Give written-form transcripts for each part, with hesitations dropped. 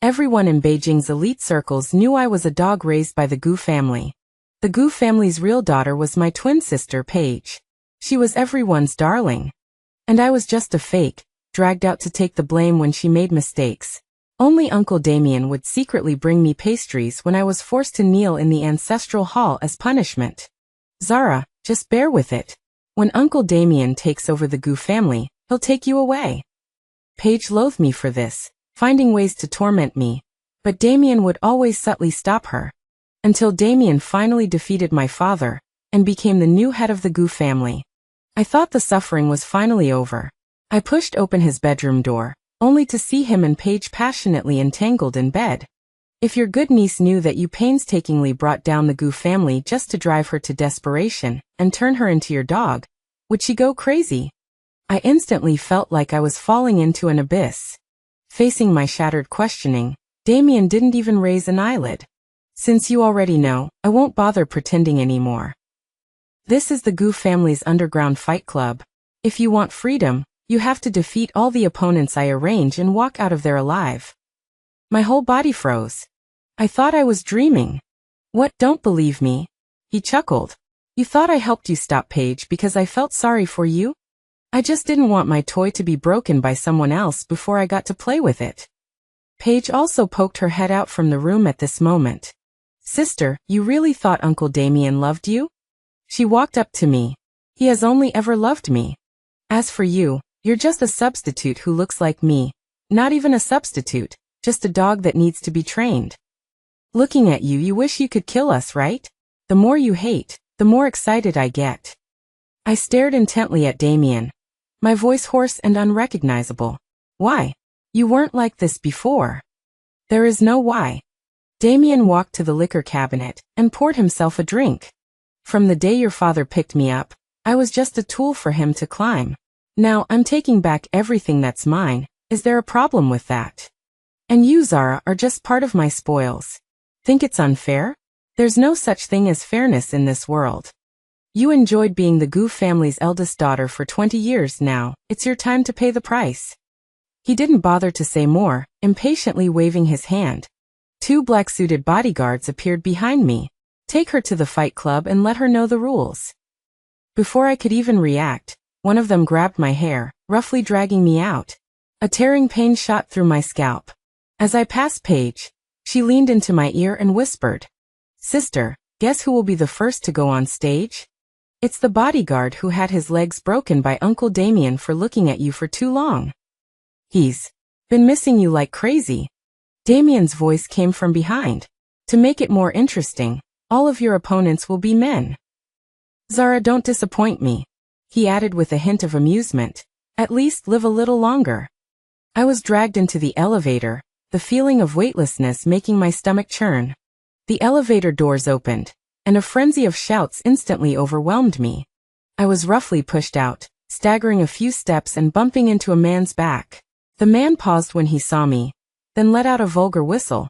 Everyone in Beijing's elite circles knew I was a dog raised by the Gu family. The Gu family's real daughter was my twin sister, Paige. She was everyone's darling. And I was just a fake, dragged out to take the blame when she made mistakes. Only Uncle Damien would secretly bring me pastries when I was forced to kneel in the ancestral hall as punishment. Zara, just bear with it. When Uncle Damien takes over the Gu family, he'll take you away. Paige loathed me for this, finding ways to torment me, but Damien would always subtly stop her. Until Damien finally defeated my father, and became the new head of the Gu family. I thought the suffering was finally over. I pushed open his bedroom door, only to see him and Paige passionately entangled in bed. If your good niece knew that you painstakingly brought down the Gu family just to drive her to desperation, and turn her into your dog, would she go crazy? I instantly felt like I was falling into an abyss. Facing my shattered questioning, Damien didn't even raise an eyelid. Since you already know, I won't bother pretending anymore. This is the Gu family's underground fight club. If you want freedom, you have to defeat all the opponents I arrange and walk out of there alive. My whole body froze. I thought I was dreaming. What, don't believe me? He chuckled. You thought I helped you stop Paige because I felt sorry for you? I just didn't want my toy to be broken by someone else before I got to play with it. Paige also poked her head out from the room at this moment. Sister, you really thought Uncle Damien loved you? She walked up to me. He has only ever loved me. As for you, you're just a substitute who looks like me. Not even a substitute, just a dog that needs to be trained. Looking at you, you wish you could kill us, right? The more you hate, the more excited I get. I stared intently at Damien, my voice hoarse and unrecognizable. Why? You weren't like this before. There is no why. Damien walked to the liquor cabinet and poured himself a drink. From the day your father picked me up, I was just a tool for him to climb. Now I'm taking back everything that's mine. Is there a problem with that? And you, Zara, are just part of my spoils. Think it's unfair? There's no such thing as fairness in this world. You enjoyed being the Gu family's eldest daughter for 20 years now. It's your time to pay the price. He didn't bother to say more, impatiently waving his hand. 2 black-suited bodyguards appeared behind me. Take her to the fight club and let her know the rules. Before I could even react, one of them grabbed my hair, roughly dragging me out. A tearing pain shot through my scalp. As I passed Paige, she leaned into my ear and whispered, Sister, guess who will be the first to go on stage? It's the bodyguard who had his legs broken by Uncle Damien for looking at you for too long. He's been missing you like crazy. Damien's voice came from behind. To make it more interesting, all of your opponents will be men. Zara, don't disappoint me, he added with a hint of amusement. At least live a little longer. I was dragged into the elevator, the feeling of weightlessness making my stomach churn. The elevator doors opened, and a frenzy of shouts instantly overwhelmed me. I was roughly pushed out, staggering a few steps and bumping into a man's back. The man paused when he saw me, then let out a vulgar whistle.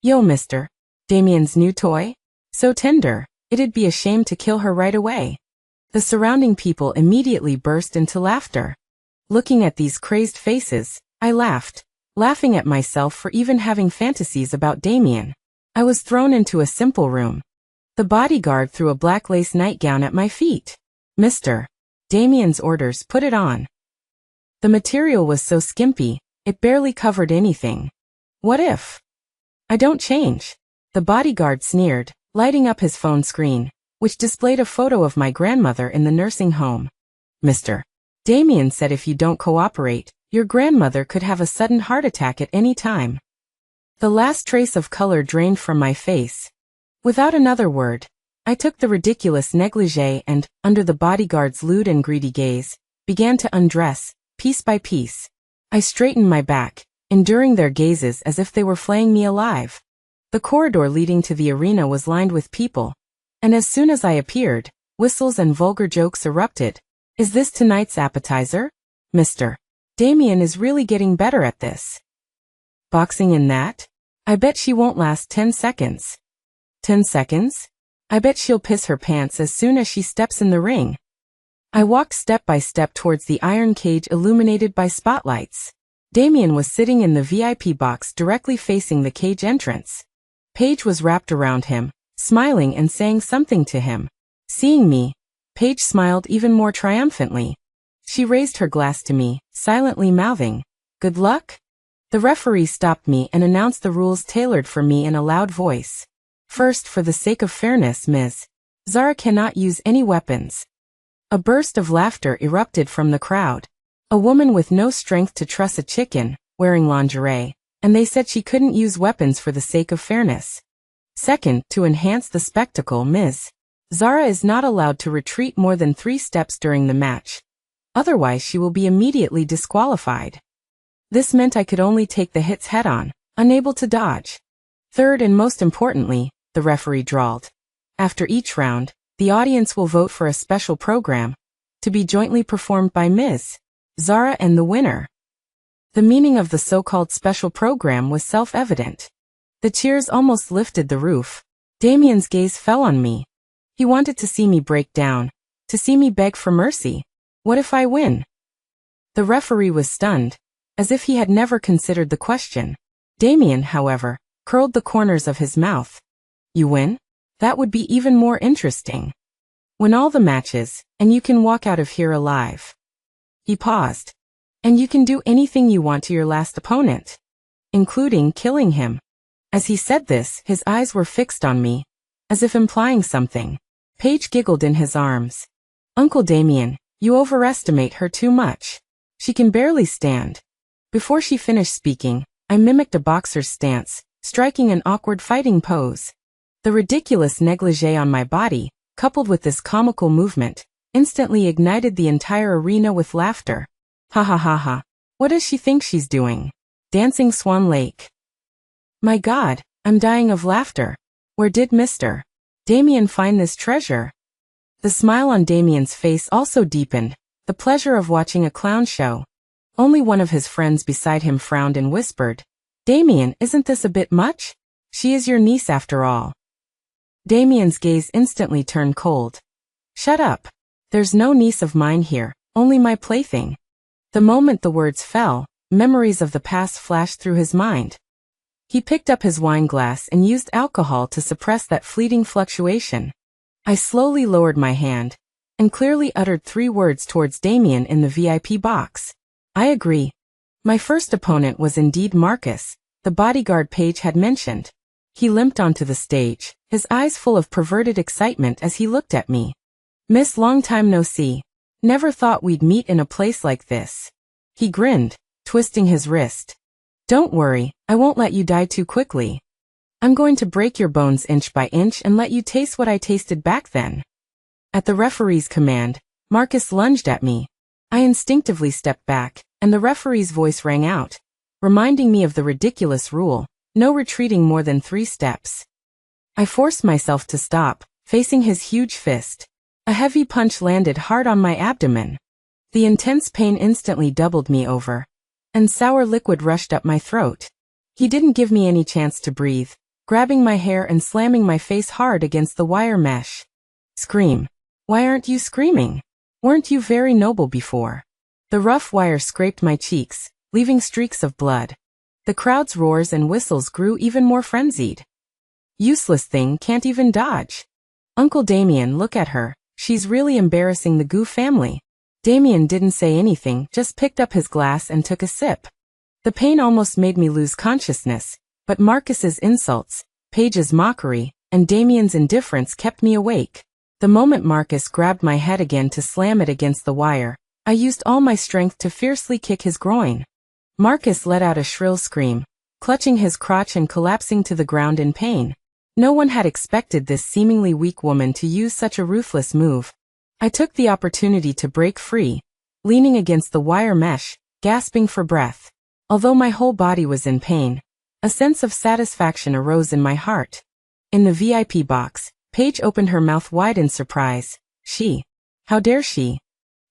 Yo, mister. Damien's new toy? So tender, it'd be a shame to kill her right away. The surrounding people immediately burst into laughter. Looking at these crazed faces, I laughed, laughing at myself for even having fantasies about Damien. I was thrown into a simple room. The bodyguard threw a black lace nightgown at my feet. Mister. Damien's orders, put it on. The material was so skimpy, it barely covered anything. What if I don't change? The bodyguard sneered, lighting up his phone screen, which displayed a photo of my grandmother in the nursing home. Mister. Damien said if you don't cooperate, your grandmother could have a sudden heart attack at any time. The last trace of color drained from my face. Without another word, I took the ridiculous negligee and, under the bodyguard's lewd and greedy gaze, began to undress, piece by piece. I straightened my back, enduring their gazes as if they were flaying me alive. The corridor leading to the arena was lined with people, and as soon as I appeared, whistles and vulgar jokes erupted. Is this tonight's appetizer? Mister. Damien is really getting better at this. Boxing in that? I bet she won't last 10 seconds. 10 seconds? I bet she'll piss her pants as soon as she steps in the ring. I walked step by step towards the iron cage illuminated by spotlights. Damien was sitting in the VIP box directly facing the cage entrance. Paige was wrapped around him, smiling and saying something to him. Seeing me, Paige smiled even more triumphantly. She raised her glass to me, silently mouthing, "Good luck?" The referee stopped me and announced the rules tailored for me in a loud voice. "First, for the sake of fairness, Ms. Zara cannot use any weapons." A burst of laughter erupted from the crowd. A woman with no strength to truss a chicken, wearing lingerie, and they said she couldn't use weapons for the sake of fairness. Second, to enhance the spectacle, Ms. Zara is not allowed to retreat more than 3 steps during the match. Otherwise she will be immediately disqualified. This meant I could only take the hits head-on, unable to dodge. Third and most importantly, the referee drawled. After each round, the audience will vote for a special program, to be jointly performed by Ms. Zara and the winner. The meaning of the so-called special program was self-evident. The cheers almost lifted the roof. Damien's gaze fell on me. He wanted to see me break down, to see me beg for mercy. What if I win? The referee was stunned, as if he had never considered the question. Damien, however, curled the corners of his mouth. You win? That would be even more interesting. Win all the matches, and you can walk out of here alive. He paused. And you can do anything you want to your last opponent, including killing him. As he said this, his eyes were fixed on me, as if implying something. Paige giggled in his arms. Uncle Damien, you overestimate her too much. She can barely stand. Before she finished speaking, I mimicked a boxer's stance, striking an awkward fighting pose. The ridiculous negligee on my body, coupled with this comical movement, instantly ignited the entire arena with laughter. Ha ha ha ha. What does she think she's doing? Dancing Swan Lake. My God, I'm dying of laughter. Where did Mr. Damien find this treasure? The smile on Damien's face also deepened, the pleasure of watching a clown show. Only one of his friends beside him frowned and whispered, Damien, isn't this a bit much? She is your niece after all. Damien's gaze instantly turned cold. Shut up. There's no niece of mine here, only my plaything. The moment the words fell, memories of the past flashed through his mind. He picked up his wine glass and used alcohol to suppress that fleeting fluctuation. I slowly lowered my hand, and clearly uttered 3 words towards Damien in the VIP box. I agree. My first opponent was indeed Marcus, the bodyguard Paige had mentioned. He limped onto the stage, his eyes full of perverted excitement as he looked at me. Miss, long time no see. Never thought we'd meet in a place like this. He grinned, twisting his wrist. Don't worry, I won't let you die too quickly. I'm going to break your bones inch by inch and let you taste what I tasted back then. At the referee's command, Marcus lunged at me. I instinctively stepped back, and the referee's voice rang out, reminding me of the ridiculous rule, no retreating more than 3 steps. I forced myself to stop, facing his huge fist. A heavy punch landed hard on my abdomen. The intense pain instantly doubled me over, and sour liquid rushed up my throat. He didn't give me any chance to breathe, grabbing my hair and slamming my face hard against the wire mesh. Scream. Why aren't you screaming? Weren't you very noble before? The rough wire scraped my cheeks, leaving streaks of blood. The crowd's roars and whistles grew even more frenzied. Useless thing, can't even dodge. Uncle Damien, look at her. She's really embarrassing the Gu family. Damien didn't say anything, just picked up his glass and took a sip. The pain almost made me lose consciousness, but Marcus's insults, Paige's mockery, and Damien's indifference kept me awake. The moment Marcus grabbed my head again to slam it against the wire, I used all my strength to fiercely kick his groin. Marcus let out a shrill scream, clutching his crotch and collapsing to the ground in pain. No one had expected this seemingly weak woman to use such a ruthless move. I took the opportunity to break free, leaning against the wire mesh, gasping for breath. Although my whole body was in pain, a sense of satisfaction arose in my heart. In the VIP box, Paige opened her mouth wide in surprise. How dare she?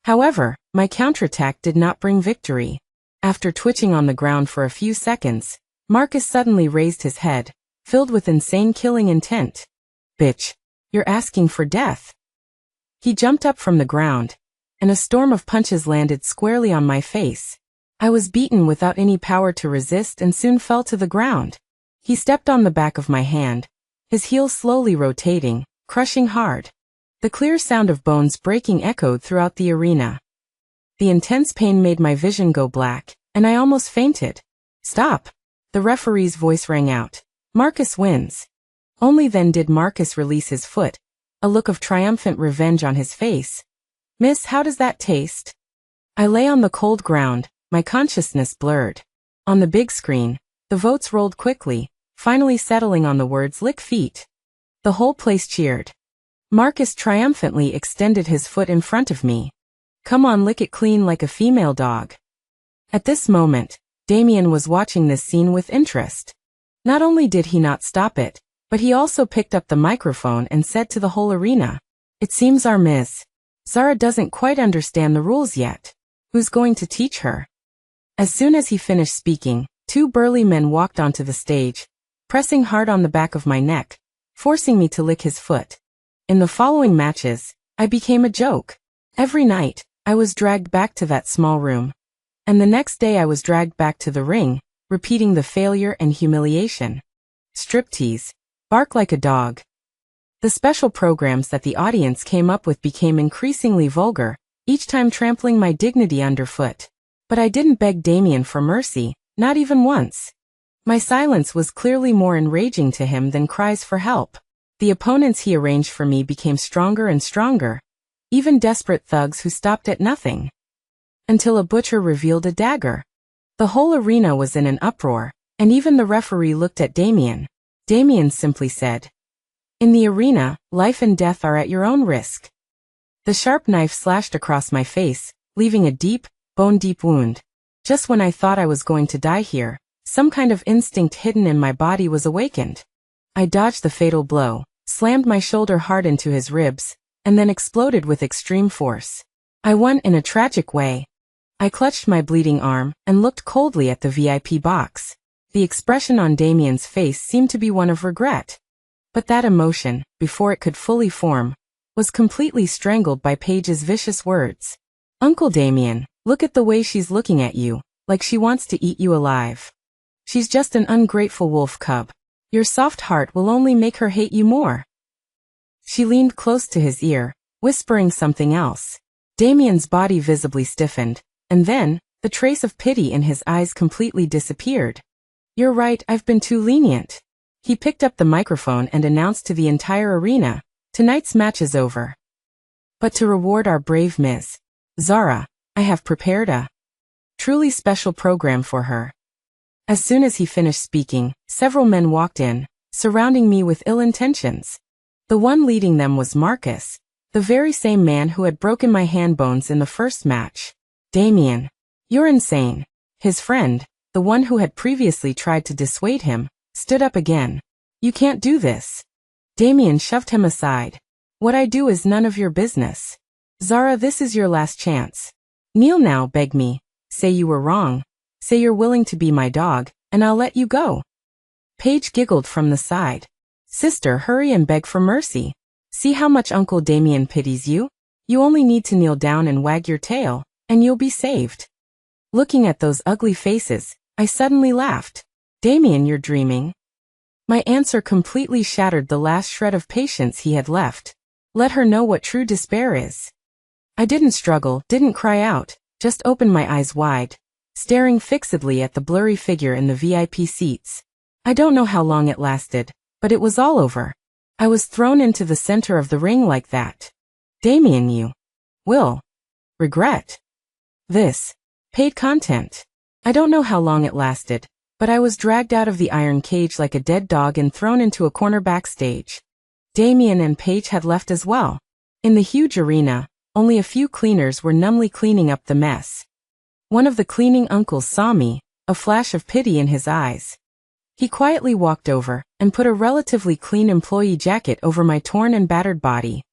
However, my counterattack did not bring victory. After twitching on the ground for a few seconds, Marcus suddenly raised his head, filled with insane killing intent. Bitch, you're asking for death. He jumped up from the ground, and a storm of punches landed squarely on my face. I was beaten without any power to resist and soon fell to the ground. He stepped on the back of my hand, his heel slowly rotating, crushing hard. The clear sound of bones breaking echoed throughout the arena. The intense pain made my vision go black, and I almost fainted. "Stop!" The referee's voice rang out. "Marcus wins." Only then did Marcus release his foot, a look of triumphant revenge on his face. "Miss, how does that taste?" I lay on the cold ground, my consciousness blurred. On the big screen, the votes rolled quickly, finally settling on the words "lick feet." The whole place cheered. Marcus triumphantly extended his foot in front of me. "Come on, lick it clean like a female dog." At this moment, Damien was watching this scene with interest. Not only did he not stop it, but he also picked up the microphone and said to the whole arena, "It seems our Ms. Zara doesn't quite understand the rules yet. Who's going to teach her?" As soon as he finished speaking, two burly men walked onto the stage, pressing hard on the back of my neck, forcing me to lick his foot. In the following matches, I became a joke. Every night, I was dragged back to that small room. And the next day I was dragged back to the ring, repeating the failure and humiliation. Striptease. Bark like a dog. The special programs that the audience came up with became increasingly vulgar, each time trampling my dignity underfoot. But I didn't beg Damien for mercy, not even once. My silence was clearly more enraging to him than cries for help. The opponents he arranged for me became stronger and stronger, even desperate thugs who stopped at nothing. Until a butcher revealed a dagger. The whole arena was in an uproar, and even the referee looked at Damien. Damien simply said, "In the arena, life and death are at your own risk." The sharp knife slashed across my face, leaving a deep, bone-deep wound. Just when I thought I was going to die here, some kind of instinct hidden in my body was awakened. I dodged the fatal blow, slammed my shoulder hard into his ribs, and then exploded with extreme force. I won in a tragic way. I clutched my bleeding arm and looked coldly at the VIP box. The expression on Damien's face seemed to be one of regret. But that emotion, before it could fully form, was completely strangled by Paige's vicious words. "Uncle Damien, look at the way she's looking at you, like she wants to eat you alive. She's just an ungrateful wolf cub. Your soft heart will only make her hate you more." She leaned close to his ear, whispering something else. Damien's body visibly stiffened, and then, the trace of pity in his eyes completely disappeared. "You're right, I've been too lenient." He picked up the microphone and announced to the entire arena, "Tonight's match is over. But to reward our brave Ms. Zara, I have prepared a truly special program for her." As soon as he finished speaking, several men walked in, surrounding me with ill intentions. The one leading them was Marcus, the very same man who had broken my hand bones in the first match. "Damien, you're insane." His friend, the one who had previously tried to dissuade him, stood up again. "You can't do this." Damien shoved him aside. "What I do is none of your business. Zara, this is your last chance. Kneel now, beg me. Say you were wrong. Say you're willing to be my dog, and I'll let you go." Paige giggled from the side. "Sister, hurry and beg for mercy. See how much Uncle Damien pities you? You only need to kneel down and wag your tail, and you'll be saved." Looking at those ugly faces, I suddenly laughed. "Damien, you're dreaming." My answer completely shattered the last shred of patience he had left. Let her know what true despair is. I didn't struggle, didn't cry out, just opened my eyes wide, staring fixedly at the blurry figure in the VIP seats. I don't know how long it lasted, but it was all over. I was thrown into the center of the ring like that. "Damien, you will regret this." Paid content. I don't know how long it lasted, but I was dragged out of the iron cage like a dead dog and thrown into a corner backstage. Damien and Paige had left as well. In the huge arena, only a few cleaners were numbly cleaning up the mess. One of the cleaning uncles saw me, a flash of pity in his eyes. He quietly walked over and put a relatively clean employee jacket over my torn and battered body.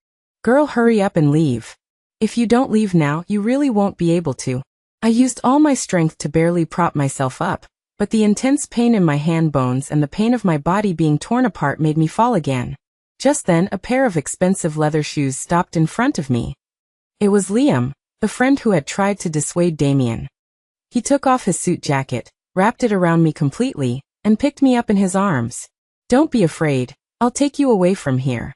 "Girl, hurry up and leave. If you don't leave now, you really won't be able to." I used all my strength to barely prop myself up, but the intense pain in my hand bones and the pain of my body being torn apart made me fall again. Just then, a pair of expensive leather shoes stopped in front of me. It was Liam, the friend who had tried to dissuade Damien. He took off his suit jacket, wrapped it around me completely, and picked me up in his arms. Don't be afraid, I'll take you away from here.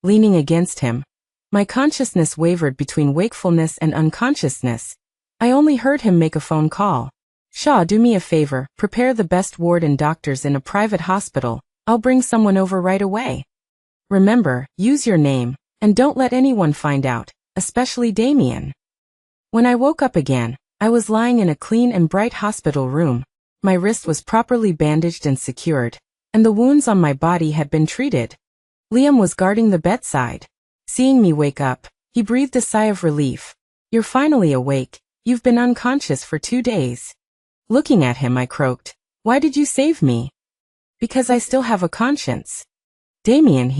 Leaning against him, my consciousness wavered between wakefulness and unconsciousness. I only heard him make a phone call. Shaw, do me a favor, prepare the best ward and doctors in a private hospital. I'll bring someone over right away. Remember, use your name, and don't let anyone find out, especially Damien. When I woke up again, I was lying in a clean and bright hospital room. My wrist was properly bandaged and secured, and the wounds on my body had been treated. Liam was guarding the bedside. Seeing me wake up, he breathed a sigh of relief. You're finally awake. You've been unconscious for 2 days. Looking at him, I croaked. Why did you save me? Because I still have a conscience. Damien,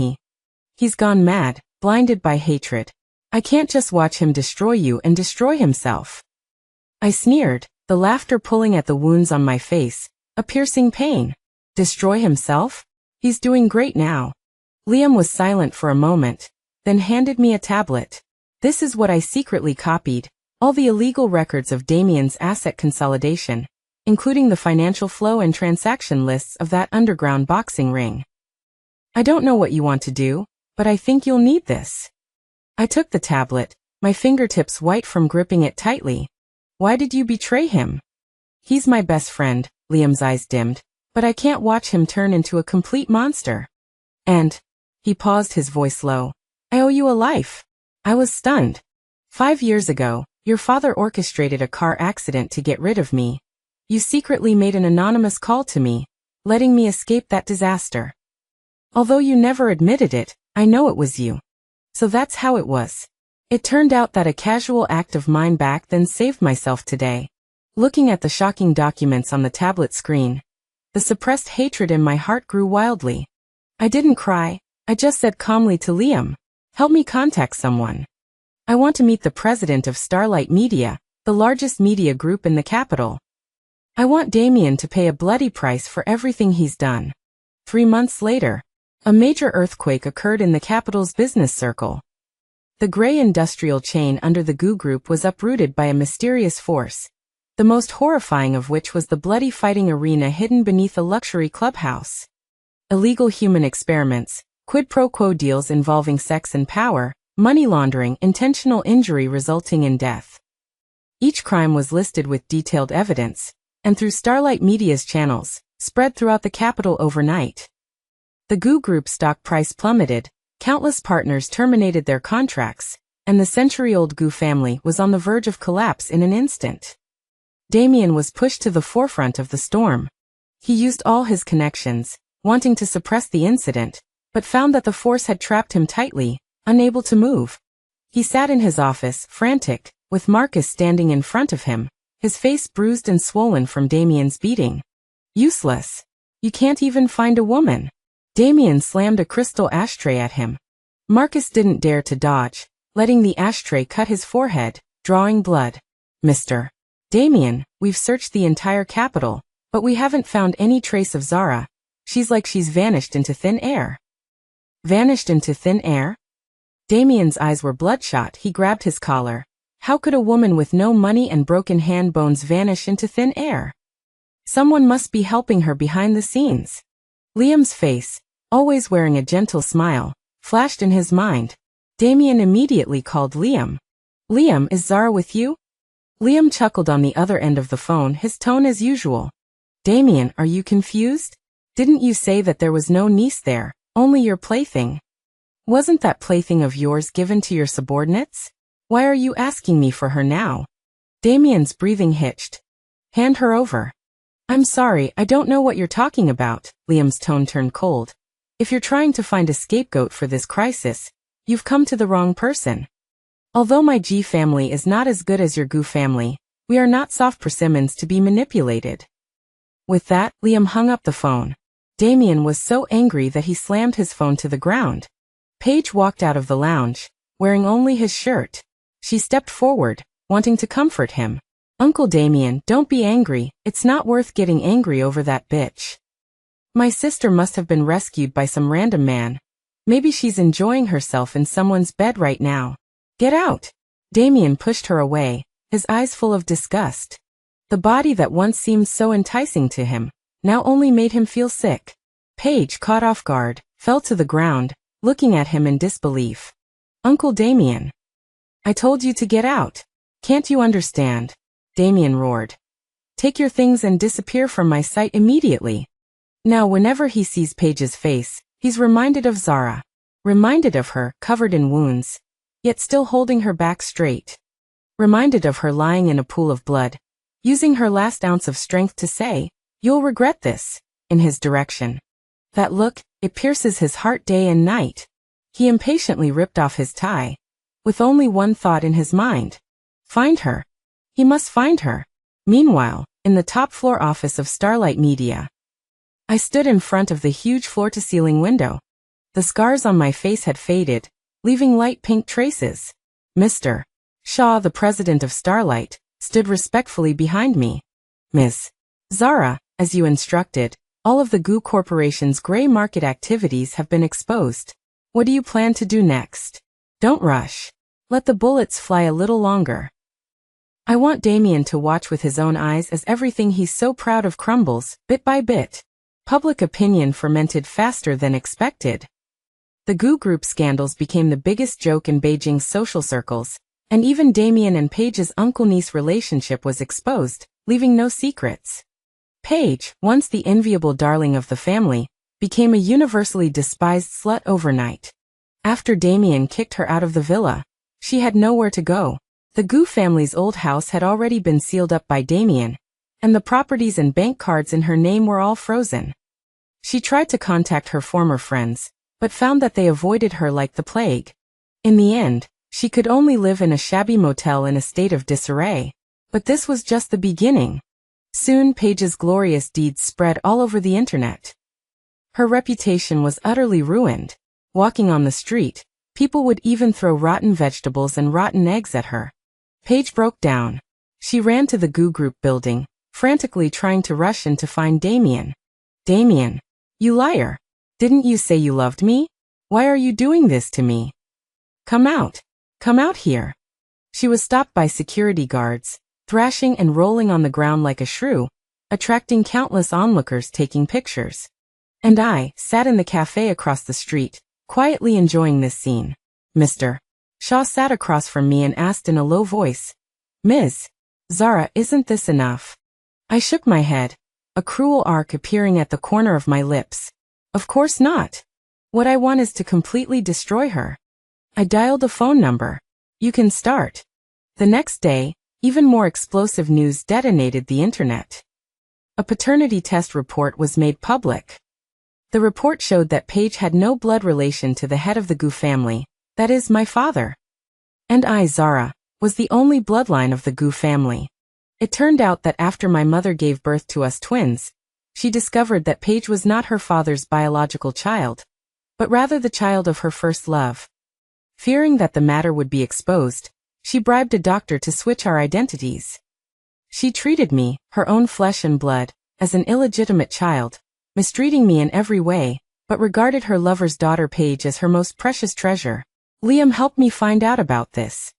he's gone mad, blinded by hatred. I can't just watch him destroy you and destroy himself. I sneered, the laughter pulling at the wounds on my face, a piercing pain. Destroy himself? He's doing great now. Liam was silent for a moment, then handed me a tablet. This is what I secretly copied, all the illegal records of Damien's asset consolidation, including the financial flow and transaction lists of that underground boxing ring. I don't know what you want to do, but I think you'll need this. I took the tablet, my fingertips white from gripping it tightly. Why did you betray him? He's my best friend, Liam's eyes dimmed, but I can't watch him turn into a complete monster. And, he paused, his voice low, I owe you a life. I was stunned. 5 years ago, your father orchestrated a car accident to get rid of me. You secretly made an anonymous call to me, letting me escape that disaster. Although you never admitted it, I know it was you. So that's how it was. It turned out that a casual act of mine back then saved myself today. Looking at the shocking documents on the tablet screen, the suppressed hatred in my heart grew wildly. I didn't cry, I just said calmly to Liam, help me contact someone. I want to meet the president of Starlight Media, the largest media group in the capital. I want Damien to pay a bloody price for everything he's done. 3 months later, a major earthquake occurred in the capital's business circle. The gray industrial chain under the GU Group was uprooted by a mysterious force, the most horrifying of which was the bloody fighting arena hidden beneath a luxury clubhouse. Illegal human experiments, quid pro quo deals involving sex and power, money laundering, intentional injury resulting in death. Each crime was listed with detailed evidence, and through Starlight Media's channels, spread throughout the capital overnight. The GU Group stock price plummeted, countless partners terminated their contracts, and the century-old GU family was on the verge of collapse in an instant. Damien was pushed to the forefront of the storm. He used all his connections, wanting to suppress the incident, but found that the force had trapped him tightly, unable to move. He sat in his office, frantic, with Marcus standing in front of him, his face bruised and swollen from Damien's beating. Useless. You can't even find a woman. Damien slammed a crystal ashtray at him. Marcus didn't dare to dodge, letting the ashtray cut his forehead, drawing blood. Mr. Damien, we've searched the entire capital, but we haven't found any trace of Zara. She's vanished into thin air. Vanished into thin air? Damien's eyes were bloodshot. He grabbed his collar. How could a woman with no money and broken hand bones vanish into thin air? Someone must be helping her behind the scenes. Liam's face, always wearing a gentle smile, flashed in his mind. Damien immediately called Liam. Liam, is Zara with you? Liam chuckled on the other end of the phone, his tone as usual. Damien, are you confused? Didn't you say that there was no niece there, only your plaything? Wasn't that plaything of yours given to your subordinates? Why are you asking me for her now? Damien's breathing hitched. Hand her over. I'm sorry, I don't know what you're talking about. Liam's tone turned cold. If you're trying to find a scapegoat for this crisis, you've come to the wrong person. Although my G family is not as good as your GU family, we are not soft persimmons to be manipulated. With that, Liam hung up the phone. Damien was so angry that he slammed his phone to the ground. Paige walked out of the lounge, wearing only his shirt. She stepped forward, wanting to comfort him. Uncle Damien, don't be angry, it's not worth getting angry over that bitch. My sister must have been rescued by some random man. Maybe she's enjoying herself in someone's bed right now. Get out! Damien pushed her away, his eyes full of disgust. The body that once seemed so enticing to him, now only made him feel sick. Paige, caught off guard, fell to the ground, looking at him in disbelief. Uncle Damien. I told you to get out. Can't you understand? Damien roared. Take your things and disappear from my sight immediately. Now whenever he sees Paige's face, he's reminded of Zara. Reminded of her, covered in wounds, yet still holding her back straight. Reminded of her lying in a pool of blood, using her last ounce of strength to say, "You'll regret this," in his direction. That look, it pierces his heart day and night. He impatiently ripped off his tie, with only one thought in his mind. Find her. He must find her. Meanwhile, in the top-floor office of Starlight Media, I stood in front of the huge floor-to-ceiling window. The scars on my face had faded, leaving light pink traces. Mr. Shaw, the president of Starlight, stood respectfully behind me. Miss Zara, as you instructed, all of the GU Corporation's gray market activities have been exposed. What do you plan to do next? Don't rush. Let the bullets fly a little longer. I want Damien to watch with his own eyes as everything he's so proud of crumbles, bit by bit. Public opinion fermented faster than expected. The GU Group scandals became the biggest joke in Beijing's social circles, and even Damien and Paige's uncle-niece relationship was exposed, leaving no secrets. Paige, once the enviable darling of the family, became a universally despised slut overnight. After Damien kicked her out of the villa, she had nowhere to go. The GU family's old house had already been sealed up by Damien, and the properties and bank cards in her name were all frozen. She tried to contact her former friends, but found that they avoided her like the plague. In the end, she could only live in a shabby motel in a state of disarray. But this was just the beginning. Soon Paige's glorious deeds spread all over the internet. Her reputation was utterly ruined. Walking on the street, people would even throw rotten vegetables and rotten eggs at her. Paige broke down. She ran to the GU Group building, frantically trying to rush in to find Damien. Damien, you liar. Didn't you say you loved me? Why are you doing this to me? Come out. Come out here. She was stopped by security guards, thrashing and rolling on the ground like a shrew, attracting countless onlookers taking pictures. And I sat in the cafe across the street, quietly enjoying this scene. Mr. Shaw sat across from me and asked in a low voice, Ms. Zara, isn't this enough? I shook my head, a cruel arc appearing at the corner of my lips. Of course not. What I want is to completely destroy her. I dialed a phone number. You can start. The next day, even more explosive news detonated the internet. A paternity test report was made public. The report showed that Paige had no blood relation to the head of the GU family, that is, my father. And I, Zara, was the only bloodline of the GU family. It turned out that after my mother gave birth to us twins, she discovered that Paige was not her father's biological child, but rather the child of her first love. Fearing that the matter would be exposed, she bribed a doctor to switch our identities. She treated me, her own flesh and blood, as an illegitimate child, mistreating me in every way, but regarded her lover's daughter Paige as her most precious treasure. Liam helped me find out about this.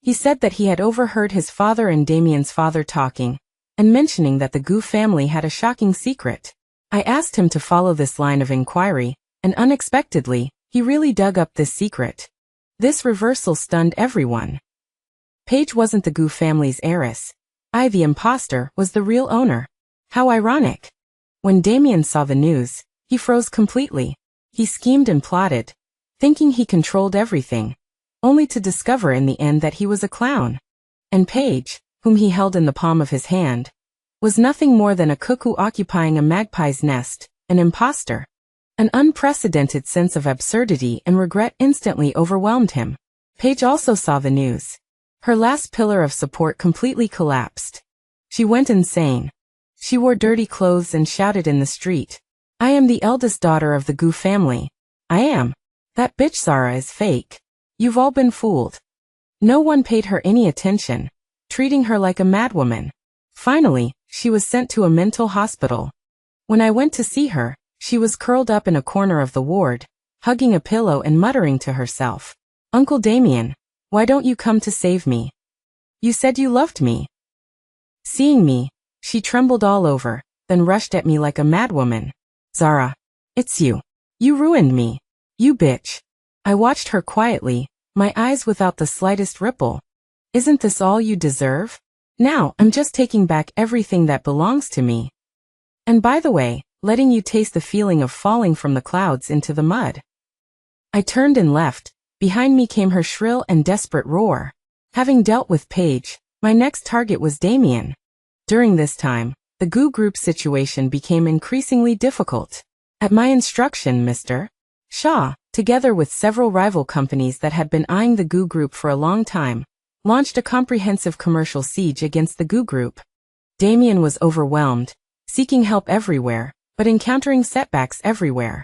He said that he had overheard his father and Damien's father talking, and mentioning that the GU family had a shocking secret. I asked him to follow this line of inquiry, and unexpectedly, he really dug up this secret. This reversal stunned everyone. Paige wasn't the GU family's heiress. I, the imposter, was the real owner. How ironic. When Damien saw the news, he froze completely. He schemed and plotted, thinking he controlled everything, only to discover in the end that he was a clown. And Paige, whom he held in the palm of his hand, was nothing more than a cuckoo occupying a magpie's nest, an imposter. An unprecedented sense of absurdity and regret instantly overwhelmed him. Paige also saw the news. Her last pillar of support completely collapsed. She went insane. She wore dirty clothes and shouted in the street, I am the eldest daughter of the GU family. I am. That bitch Zara is fake. You've all been fooled. No one paid her any attention, treating her like a madwoman. Finally, she was sent to a mental hospital. When I went to see her, she was curled up in a corner of the ward, hugging a pillow and muttering to herself, Uncle Damien, why don't you come to save me? You said you loved me. Seeing me, She trembled all over, then rushed at me like a madwoman. Zara. It's you. You ruined me. You bitch. I watched her quietly, my eyes without the slightest ripple. Isn't this all you deserve? Now, I'm just taking back everything that belongs to me. And by the way, letting you taste the feeling of falling from the clouds into the mud. I turned and left. Behind me came her shrill and desperate roar. Having dealt with Paige, my next target was Damien. During this time, the Goo Group situation became increasingly difficult. At my instruction, Mr. Shaw, together with several rival companies that had been eyeing the Goo Group for a long time, launched a comprehensive commercial siege against the Goo Group. Damien was overwhelmed, seeking help everywhere, but encountering setbacks everywhere.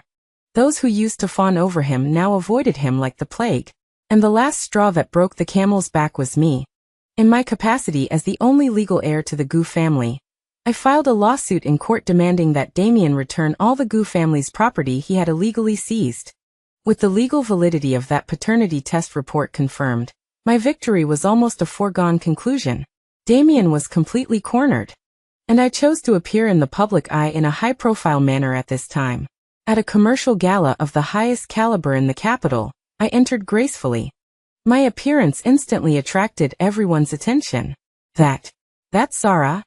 Those who used to fawn over him now avoided him like the plague, and the last straw that broke the camel's back was me. In my capacity as the only legal heir to the Goo family, I filed a lawsuit in court demanding that Damien return all the Goo family's property he had illegally seized. With the legal validity of that paternity test report confirmed, my victory was almost a foregone conclusion. Damien was completely cornered. And I chose to appear in the public eye in a high-profile manner at this time. At a commercial gala of the highest caliber in the capital, I entered gracefully. My appearance instantly attracted everyone's attention. That's Zara.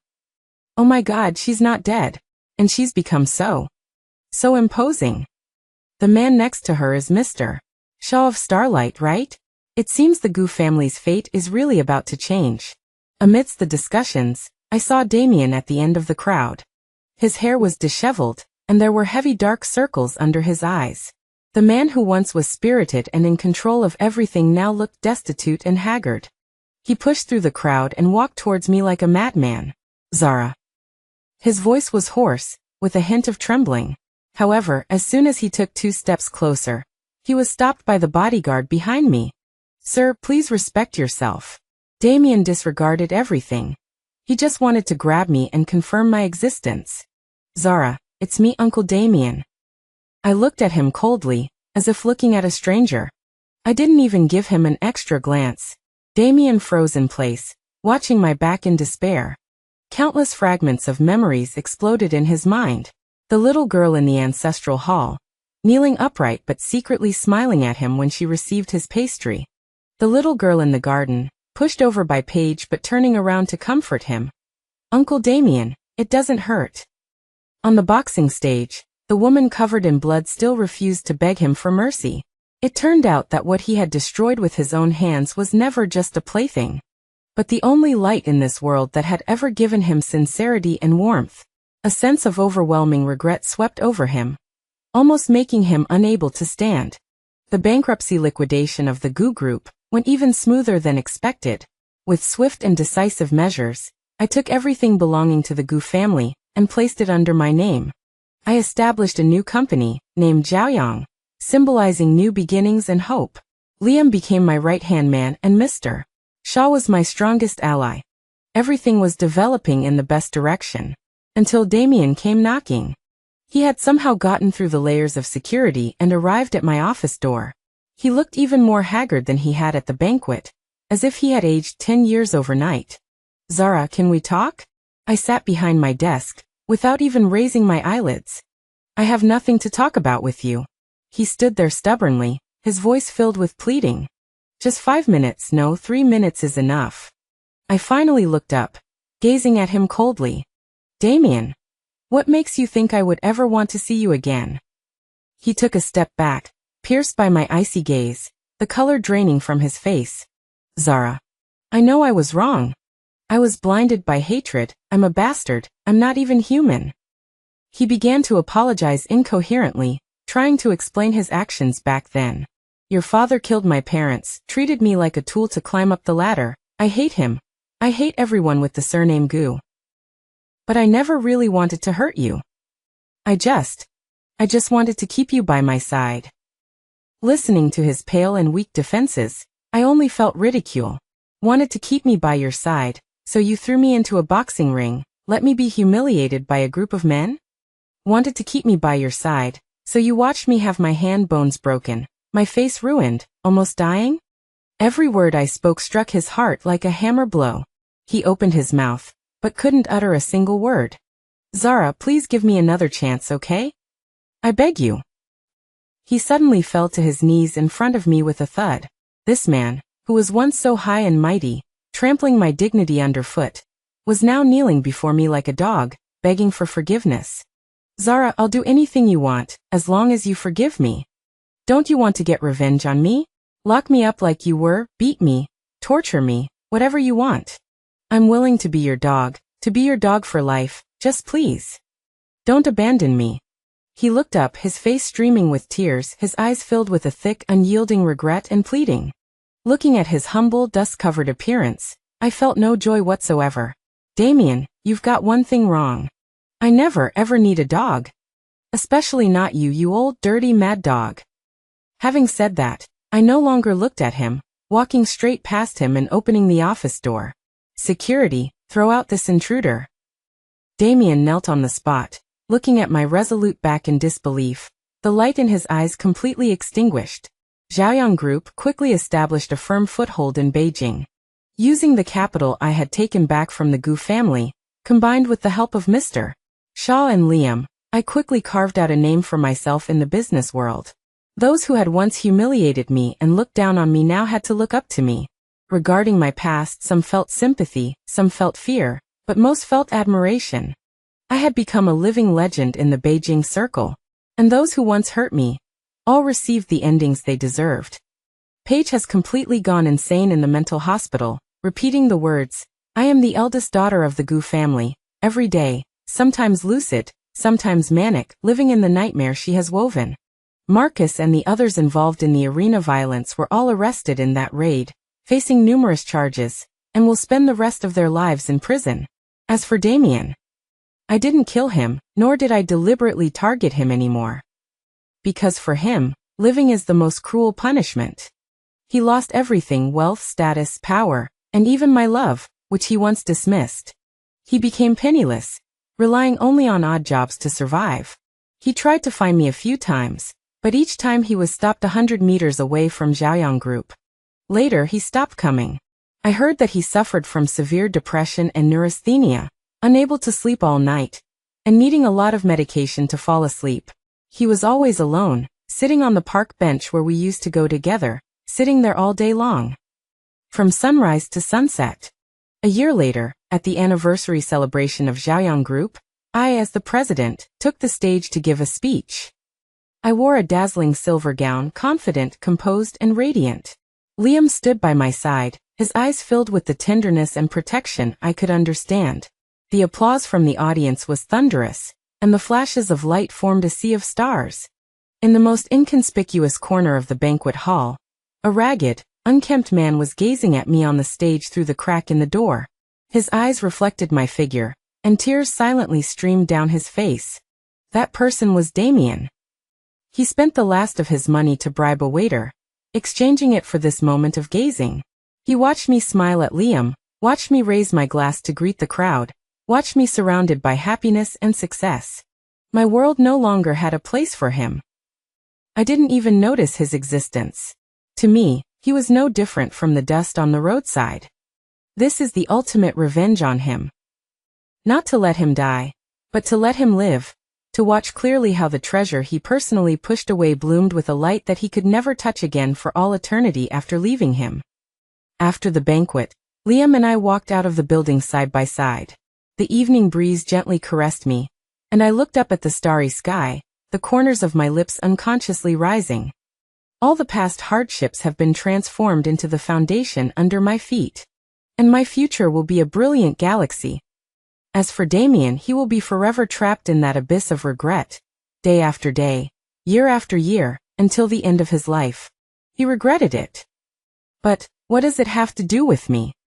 Oh my God, she's not dead. And she's become so imposing. The man next to her is Mr. Shaw of Starlight, right? It seems the Goo family's fate is really about to change. Amidst the discussions, I saw Damien at the end of the crowd. His hair was disheveled, and there were heavy dark circles under his eyes. The man who once was spirited and in control of everything now looked destitute and haggard. He pushed through the crowd and walked towards me like a madman. Zara. His voice was hoarse, with a hint of trembling. However, as soon as he took 2 steps closer, he was stopped by the bodyguard behind me. Sir, please respect yourself. Damien disregarded everything. He just wanted to grab me and confirm my existence. Zara, it's me, Uncle Damien. I looked at him coldly, as if looking at a stranger. I didn't even give him an extra glance. Damien froze in place, watching my back in despair. Countless fragments of memories exploded in his mind. The little girl in the ancestral hall, kneeling upright but secretly smiling at him when she received his pastry. The little girl in the garden, pushed over by Paige but turning around to comfort him. Uncle Damien, it doesn't hurt. On the boxing stage, the woman covered in blood still refused to beg him for mercy. It turned out that what he had destroyed with his own hands was never just a plaything, but the only light in this world that had ever given him sincerity and warmth. A sense of overwhelming regret swept over him, almost making him unable to stand. The bankruptcy liquidation of the Goo Group went even smoother than expected. With swift and decisive measures, I took everything belonging to the Goo family and placed it under my name. I established a new company, named Zhaoyang, symbolizing new beginnings and hope. Liam became my right-hand man and Mr. Shaw was my strongest ally. Everything was developing in the best direction. Until Damien came knocking. He had somehow gotten through the layers of security and arrived at my office door. He looked even more haggard than he had at the banquet, as if he had aged 10 years overnight. Zara, can we talk? I sat behind my desk, without even raising my eyelids. I have nothing to talk about with you. He stood there stubbornly, his voice filled with pleading. Just 5 minutes, no, 3 minutes is enough. I finally looked up, gazing at him coldly. Damien, what makes you think I would ever want to see you again? He took a step back, pierced by my icy gaze, the color draining from his face. Zara, I know I was wrong. I was blinded by hatred. I'm a bastard. I'm not even human. He began to apologize incoherently, trying to explain his actions back then. Your father killed my parents, treated me like a tool to climb up the ladder. I hate him. I hate everyone with the surname Goo. But I never really wanted to hurt you. I just wanted to keep you by my side. Listening to his pale and weak defenses, I only felt ridicule. Wanted to keep me by your side, so you threw me into a boxing ring, let me be humiliated by a group of men? Wanted to keep me by your side, so you watched me have my hand bones broken, my face ruined, almost dying? Every word I spoke struck his heart like a hammer blow. He opened his mouth, but couldn't utter a single word. Zara, please give me another chance, okay? I beg you. He suddenly fell to his knees in front of me with a thud. This man, who was once so high and mighty, trampling my dignity underfoot, was now kneeling before me like a dog, begging for forgiveness. Zara, I'll do anything you want, as long as you forgive me. Don't you want to get revenge on me? Lock me up like you were, beat me, torture me, whatever you want. I'm willing to be your dog for life, just please. Don't abandon me. He looked up, his face streaming with tears, his eyes filled with a thick, unyielding regret and pleading. Looking at his humble, dust-covered appearance, I felt no joy whatsoever. Damien, you've got one thing wrong. I never, ever need a dog. Especially not you, you old, dirty, mad dog. Having said that, I no longer looked at him, walking straight past him and opening the office door. Security, throw out this intruder. Damien knelt on the spot, looking at my resolute back in disbelief, the light in his eyes completely extinguished. Zhaoyang Group quickly established a firm foothold in Beijing. Using the capital I had taken back from the Gu family, combined with the help of Mr. Shaw and Liam, I quickly carved out a name for myself in the business world. Those who had once humiliated me and looked down on me now had to look up to me. Regarding my past, some felt sympathy, some felt fear, but most felt admiration. I had become a living legend in the Beijing circle, and those who once hurt me, all received the endings they deserved. Paige has completely gone insane in the mental hospital, repeating the words, "I am the eldest daughter of the Gu family," every day, sometimes lucid, sometimes manic, living in the nightmare she has woven. Marcus and the others involved in the arena violence were all arrested in that raid, facing numerous charges, and will spend the rest of their lives in prison. As for Damien, I didn't kill him, nor did I deliberately target him anymore. Because for him, living is the most cruel punishment. He lost everything: wealth, status, power, and even my love, which he once dismissed. He became penniless, relying only on odd jobs to survive. He tried to find me a few times, but each time he was stopped 100 meters away from Zhaoyang Group. Later he stopped coming. I heard that he suffered from severe depression and neurasthenia, unable to sleep all night, and needing a lot of medication to fall asleep. He was always alone, sitting on the park bench where we used to go together, sitting there all day long. From sunrise to sunset. A year later, at the anniversary celebration of Zhaoyang Group, I, as the president, took the stage to give a speech. I wore a dazzling silver gown, confident, composed, and radiant. Liam stood by my side, his eyes filled with the tenderness and protection I could understand. The applause from the audience was thunderous, and the flashes of light formed a sea of stars. In the most inconspicuous corner of the banquet hall, a ragged, unkempt man was gazing at me on the stage through the crack in the door. His eyes reflected my figure, and tears silently streamed down his face. That person was Damien. He spent the last of his money to bribe a waiter, exchanging it for this moment of gazing. He watched me smile at Liam, watched me raise my glass to greet the crowd, watched me surrounded by happiness and success. My world no longer had a place for him. I didn't even notice his existence. To me, he was no different from the dust on the roadside. This is the ultimate revenge on him. Not to let him die, but to let him live, to watch clearly how the treasure he personally pushed away bloomed with a light that he could never touch again for all eternity after leaving him. After the banquet, Liam and I walked out of the building side by side. The evening breeze gently caressed me, and I looked up at the starry sky, the corners of my lips unconsciously rising. All the past hardships have been transformed into the foundation under my feet, and my future will be a brilliant galaxy. As for Damien, he will be forever trapped in that abyss of regret, day after day, year after year, until the end of his life. He regretted it. But what does it have to do with me?